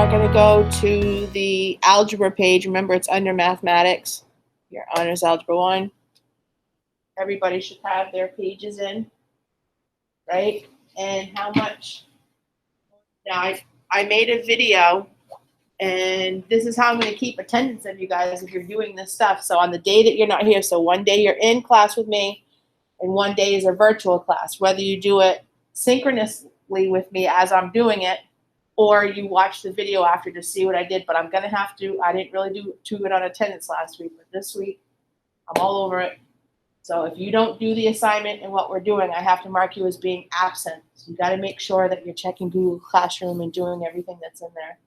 going to go to the algebra page. Remember, it's under mathematics, your honors algebra 1. Everybody should have their pages in, right? And how much? Now, I made a video, and this is how I'm going to keep attendance of you guys if you're doing this stuff. So on the day that you're not here, so one day you're in class with me, and one day is a virtual class. Whether you do it synchronously with me as I'm doing it, or you watch the video after to see what I did. But I'm going to have to, I didn't really do too good on attendance last week, but this week I'm all over it. So if you don't do the assignment and what we're doing, I have to mark you as being absent. So you got to make sure that you're checking Google Classroom and doing everything that's in there.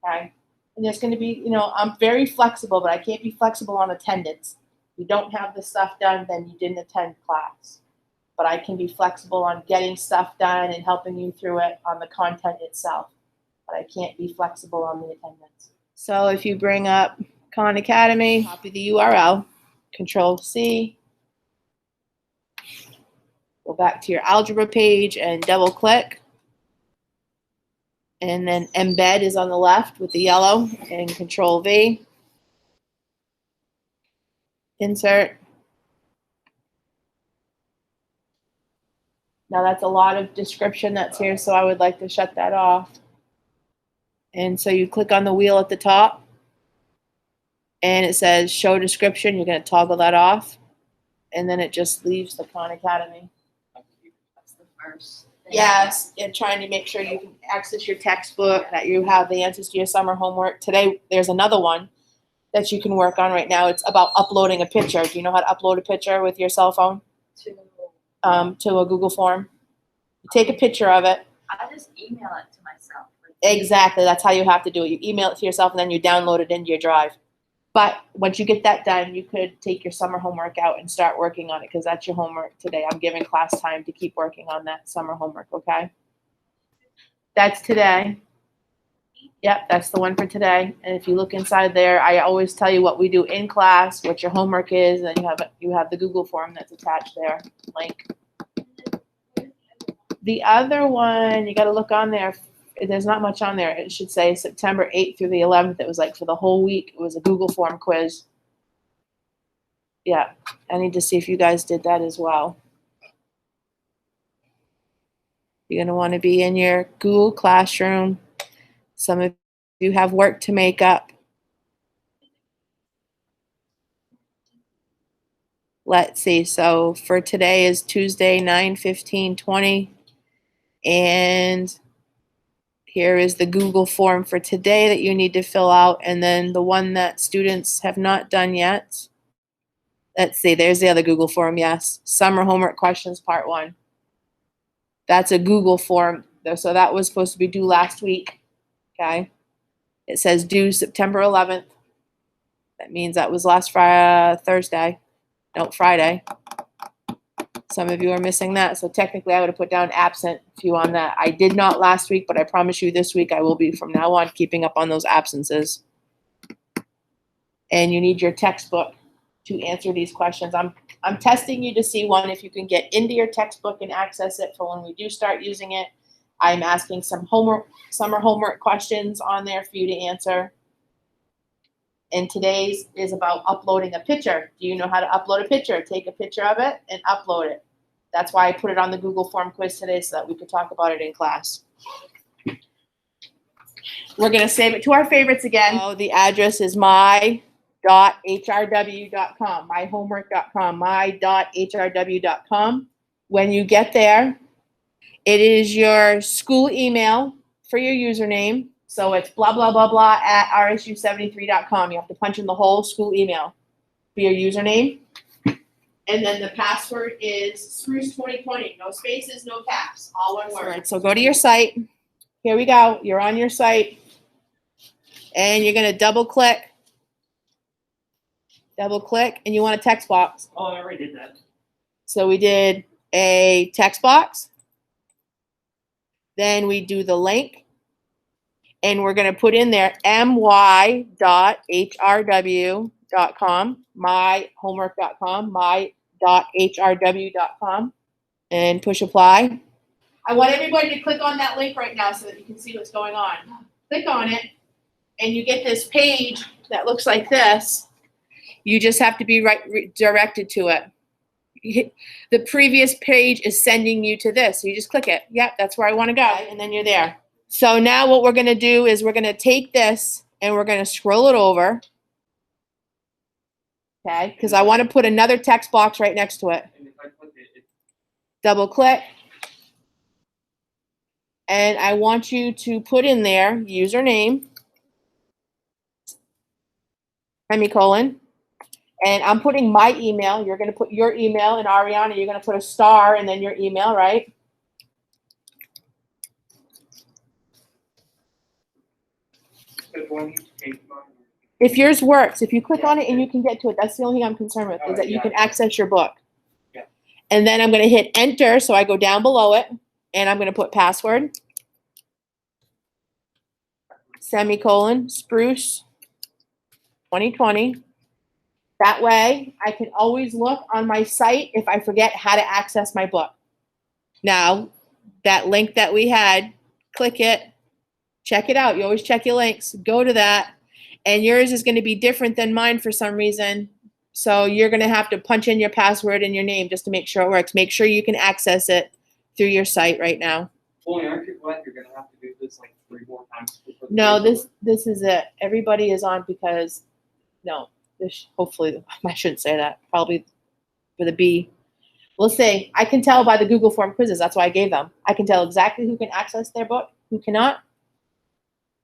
Okay? And there's going to be, I'm very flexible, but I can't be flexible on attendance. If you don't have the stuff done, then you didn't attend class. But I can be flexible on getting stuff done and helping you through it on the content itself. But I can't be flexible on the attendance. So if you bring up Khan Academy, copy the URL, Control C, go back to your algebra page and double click. And then embed is on the left with the yellow, and Control V. Insert. Now that's a lot of description that's here, so I would like to shut that off. And so you click on the wheel at the top, and it says show description. You're going to toggle that off, and then it just leaves the Khan Academy. That's the first thing. Yes, and trying to make sure you can access your textbook, that you have the answers to your summer homework. Today, there's another one that you can work on right now. It's about uploading a picture. Do you know how to upload a picture with your cell phone? To a Google form. You take a picture of it. I just email it to myself. Exactly. That's how you have to do it. You email it to yourself, and then you download it into your drive. But once you get that done, you could take your summer homework out and start working on it, because that's your homework today. I'm giving class time to keep working on that summer homework, okay? That's today. Yep, that's the one for today. And if you look inside there, I always tell you what we do in class, what your homework is, and then you have the Google form that's attached there, link. The other one, you got to look on there. There's not much on there. It should say September 8th through the 11th. It was like for the whole week. It was a Google form quiz. Yeah, I need to see if you guys did that as well. You're going to want to be in your Google Classroom. Some of you have work to make up. Let's see. So for today is Tuesday, 9/15/20. And here is the Google form for today that you need to fill out. And then the one that students have not done yet. Let's see. There's the other Google form. Yes. Summer homework questions, part 1. That's a Google form. So that was supposed to be due last week. Okay. It says due September 11th. That means that was last Friday. Some of you are missing that. So technically I would have put down absent if you on that. I did not last week, but I promise you this week I will be from now on keeping up on those absences. And you need your textbook to answer these questions. I'm testing you to see, one, if you can get into your textbook and access it for when we do start using it. I'm asking some summer homework questions on there for you to answer. And today's is about uploading a picture. Do you know how to upload a picture? Take a picture of it and upload it. That's why I put it on the Google form quiz today, so that we could talk about it in class. We're going to save it to our favorites again. Oh, the address is my.hrw.com, myhomework.com, my.hrw.com. When you get there, it is your school email for your username. So it's blah, blah, blah, blah at rsu73.com. You have to punch in the whole school email for your username. And then the password is Spruce 2020. No spaces, no caps. All one word. Right, so go to your site. Here we go. You're on your site. And you're going to double click. And you want a text box. Oh, I already did that. So we did a text box. Then we do the link. And we're going to put in there my.hrw.com, myhomework.com, my.hrw.com, and push apply. I want everybody to click on that link right now so that you can see what's going on. click on it, and you get this page that looks like this. You just have to be redirected to it. The previous page is sending you to this. So you just click it. Yep, that's where I want to go. And then you're there. So now what we're going to do is we're going to take this and we're going to scroll it over. Okay, because I want to put another text box right next to it. And if I click it, Double click. And I want you to put in there username, semicolon. And I'm putting my email. You're going to put your email, and Ariana, you're going to put a star and then your email, right? If yours works, if you click on it and you can get to it, that's the only thing I'm concerned with, is that you can access your book. Yeah. And then I'm going to hit enter, so I go down below it, and I'm going to put password, semicolon, Spruce 2020. That way, I can always look on my site if I forget how to access my book. Now, that link that we had, click it, check it out. You always check your links. Go to that. And yours is going to be different than mine for some reason. So you're going to have to punch in your password and your name just to make sure it works. Make sure you can access it through your site right now. Well, aren't you glad you're going to have to do this like 3 more times? No, this is it. Everybody is on because, no. Hopefully, I shouldn't say that. Probably for the B. We'll see. I can tell by the Google form quizzes. That's why I gave them. I can tell exactly who can access their book, who cannot.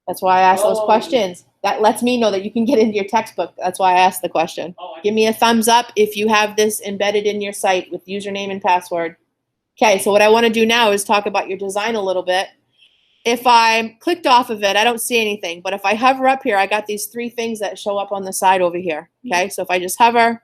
That's why I asked those questions. That lets me know that you can get into your textbook. That's why I asked the question. Give me a thumbs up if you have this embedded in your site with username and password. Okay, so what I want to do now is talk about your design a little bit. If I'm clicked off of it, I don't see anything. But if I hover up here, I got these 3 things that show up on the side over here. Okay, so if I just hover,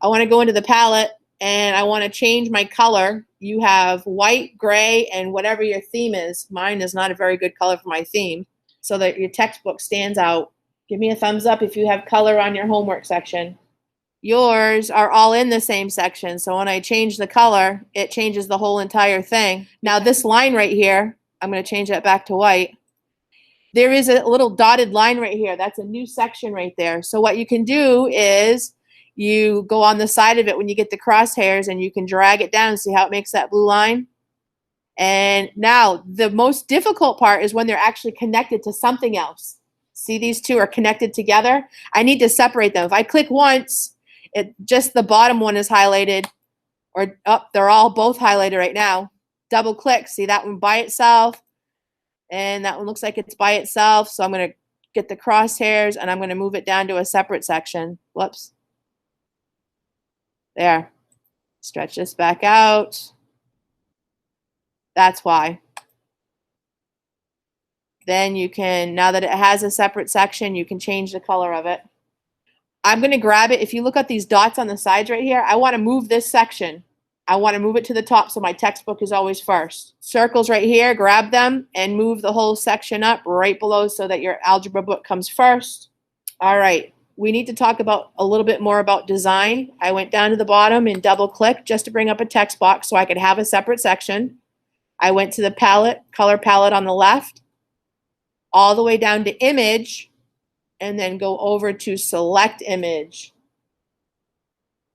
I want to go into the palette and I want to change my color. You have white, gray, and whatever your theme is. Mine is not a very good color for my theme, so that your textbook stands out. Give me a thumbs up if you have color on your homework section. Yours are all in the same section. So when I change the color, it changes the whole entire thing. Now this line right here, I'm going to change that back to white. There is a little dotted line right here. That's a new section right there. So what you can do is you go on the side of it when you get the crosshairs and you can drag it down. See how it makes that blue line? And now the most difficult part is when they're actually connected to something else. See, these 2 are connected together. I need to separate them. If I click once, just the bottom one is highlighted, or they're all both highlighted right now. Double click, see that one by itself, and that one looks like it's by itself. So I'm going to get the crosshairs and I'm going to move it down to a separate section. Whoops. There. Stretch this back out. That's why. Then you can, now that it has a separate section, you can change the color of it. I'm going to grab it. If you look at these dots on the sides right here, I want to move this section. I want to move it to the top so my textbook is always first. Circles right here, grab them and move the whole section up right below so that your algebra book comes first. All right, we need to talk about a little bit more about design. I went down to the bottom and double click just to bring up a text box so I could have a separate section. I went to the palette, color palette on the left, all the way down to image, and then go over to select image.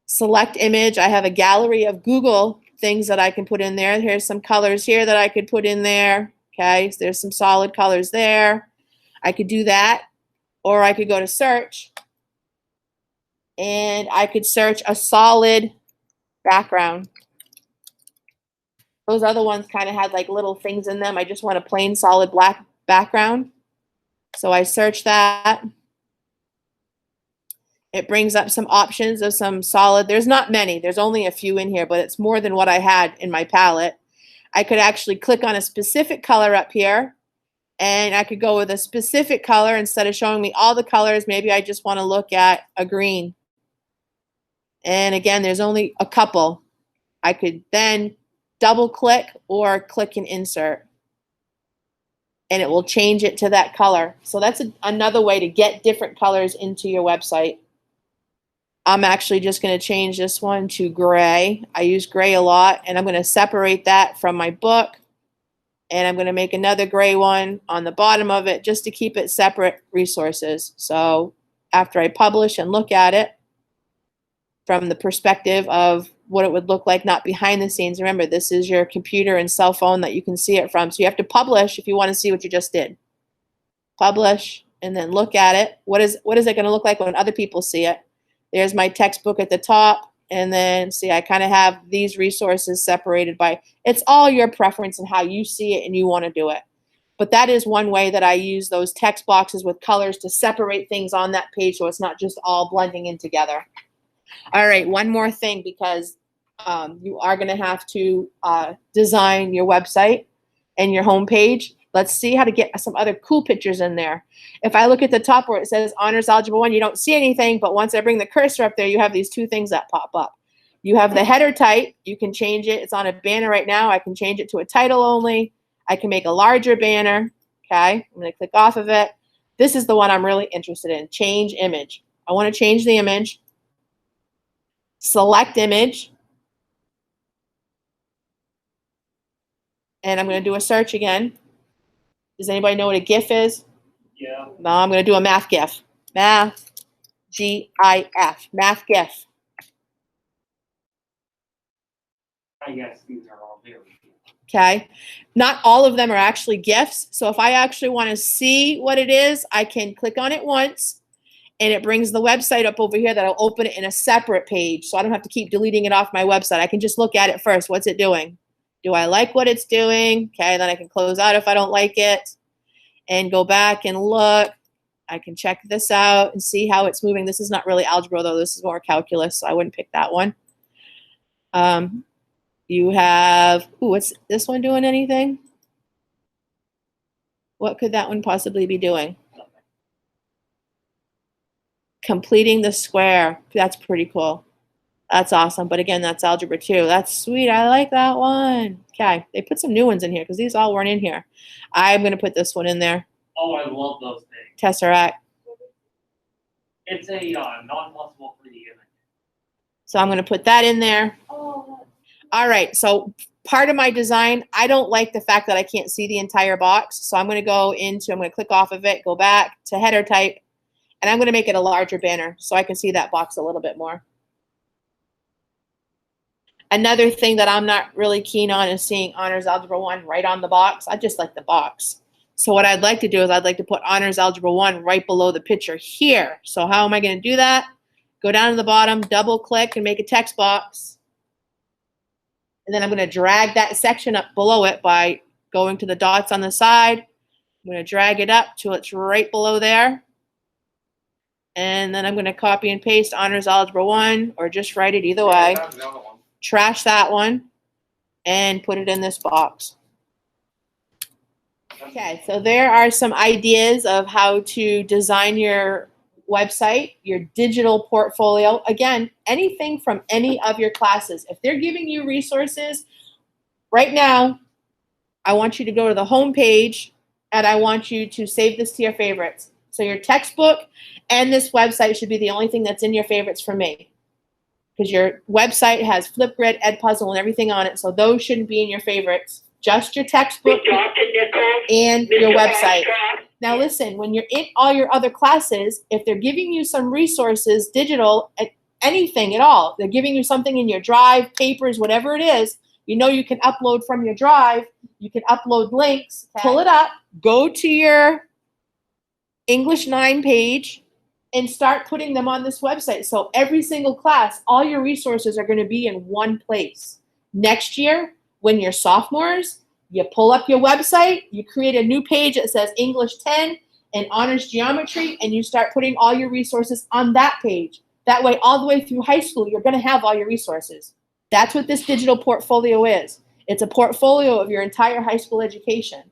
Select image, I have a gallery of Google things that I can put in there. Here's some colors here that I could put in there. Okay, so there's some solid colors there. I could do that, or I could go to search, and I could search a solid background. Those other ones kind of had like little things in them. I just want a plain solid black background. So I search that. It brings up some options of some solid. There's not many. There's only a few in here, but it's more than what I had in my palette. I could actually click on a specific color up here, and I could go with a specific color instead of showing me all the colors. Maybe I just want to look at a green. And again, there's only a couple. I could then double click or click and insert, and it will change it to that color. So that's another way to get different colors into your website. I'm actually just going to change this one to gray. I use gray a lot, and I'm going to separate that from my book. And I'm going to make another gray one on the bottom of it just to keep it separate resources. So after I publish and look at it from the perspective of what it would look like, not behind the scenes. Remember, this is your computer and cell phone that you can see it from. So you have to publish if you want to see what you just did. Publish and then look at it. What is it going to look like when other people see it? There's my textbook at the top. And then see, I kind of have these resources separated by, it's all your preference and how you see it and you want to do it. But that is one way that I use those text boxes with colors to separate things on that page so it's not just all blending in together. All right, one more thing, because you are going to have to design your website and your homepage. Let's see how to get some other cool pictures in there. If I look at the top where it says Honors Algebra 1, you don't see anything, but once I bring the cursor up there, you have these two things that pop up. You have the header type. You can change it. It's on a banner right now. I can change it to a title only. I can make a larger banner. Okay, I'm going to click off of it. This is the one I'm really interested in, change image. I want to change the image. Select image. And I'm going to do a search again. Does anybody know what a GIF is? Yeah. No, I'm going to do a math GIF. Math, G-I-F, math GIF. I guess these are all very good. Okay. Not all of them are actually GIFs. So if I actually want to see what it is, I can click on it once and it brings the website up over here that'll open it in a separate page. So I don't have to keep deleting it off my website. I can just look at it first. What's it doing? Do I like what it's doing? Okay, then I can close out if I don't like it and go back and look. I can check this out and see how it's moving. This is not really algebra, though. This is more calculus, so I wouldn't pick that one. You have, ooh, what's this one doing anything? What could that one possibly be doing? Completing the square. That's pretty cool. That's awesome. But again, that's algebra 2. That's sweet. I like that one. Okay. They put some new ones in here because these all weren't in here. I'm going to put this one in there. Oh, I love those things. Tesseract. It's a non-possible 3D image. So I'm going to put that in there. Oh, All right. So part of my design, I don't like the fact that I can't see the entire box. So I'm going to I'm going to click off of it, go back to header type, and I'm going to make it a larger banner so I can see that box a little bit more. Another thing that I'm not really keen on is seeing Honors Algebra 1 right on the box. I just like the box. So what I'd like to do is I'd like to put Honors Algebra 1 right below the picture here. So how am I going to do that? Go down to the bottom, double click, and make a text box. And then I'm going to drag that section up below it by going to the dots on the side. I'm going to drag it up till it's right below there. And then I'm going to copy and paste Honors Algebra 1, or just write it either way. That's the other one. Trash that one and put it in this box. Okay, so there are some ideas of how to design your website, your digital portfolio. Again, anything from any of your classes. If they're giving you resources, right now, I want you to go to the home page and I want you to save this to your favorites. So your textbook and this website should be the only thing that's in your favorites for me. Because your website has Flipgrid, Edpuzzle, and everything on it, so those shouldn't be in your favorites. Just your textbook and your website. Now listen, when you're in all your other classes, if they're giving you some resources, digital, anything at all, they're giving you something in your drive, papers, whatever it is, you know you can upload from your drive, you can upload links, pull it up, go to your English 9 page, and start putting them on this website. So every single class, all your resources are going to be in one place. Next year, when you're sophomores, you pull up your website, you create a new page that says English 10 and Honors Geometry, and you start putting all your resources on that page. That way, all the way through high school, you're going to have all your resources. That's what this digital portfolio is. It's a portfolio of your entire high school education.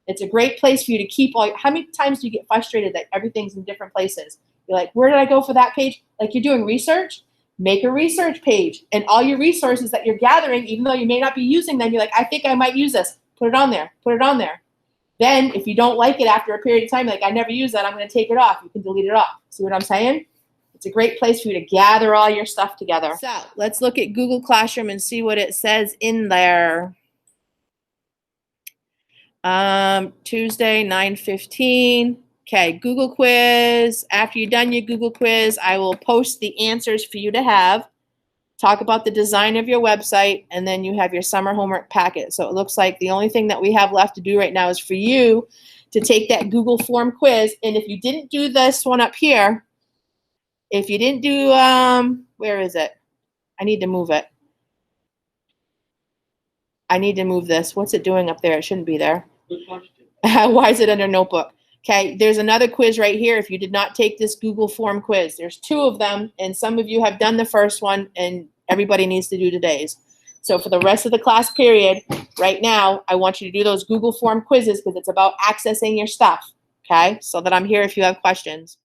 It's a great place for you to keep all. How many times do you get frustrated that everything's in different places? You're like, where did I go for that page? Like you're doing research, make a research page. And all your resources that you're gathering, even though you may not be using them, you're like, I think I might use this. Put it on there. Put it on there. Then if you don't like it after a period of time, like I never use that, I'm going to take it off. You can delete it off. See what I'm saying? It's a great place for you to gather all your stuff together. So let's look at Google Classroom and see what it says in there. Tuesday, 9:15. Okay, Google quiz. After you're done your Google quiz, I will post the answers for you to have. Talk about the design of your website, and then you have your summer homework packet. So it looks like the only thing that we have left to do right now is for you to take that Google form quiz. And if you didn't do this one up here, if you didn't do, where is it? I need to move it. I need to move this. What's it doing up there? It shouldn't be there. Good question. Why is it under notebook? Okay, there's another quiz right here if you did not take this Google form quiz. There's 2 of them, and some of you have done the first one, and everybody needs to do today's. So for the rest of the class period, right now, I want you to do those Google form quizzes because it's about accessing your stuff, okay? So that I'm here if you have questions.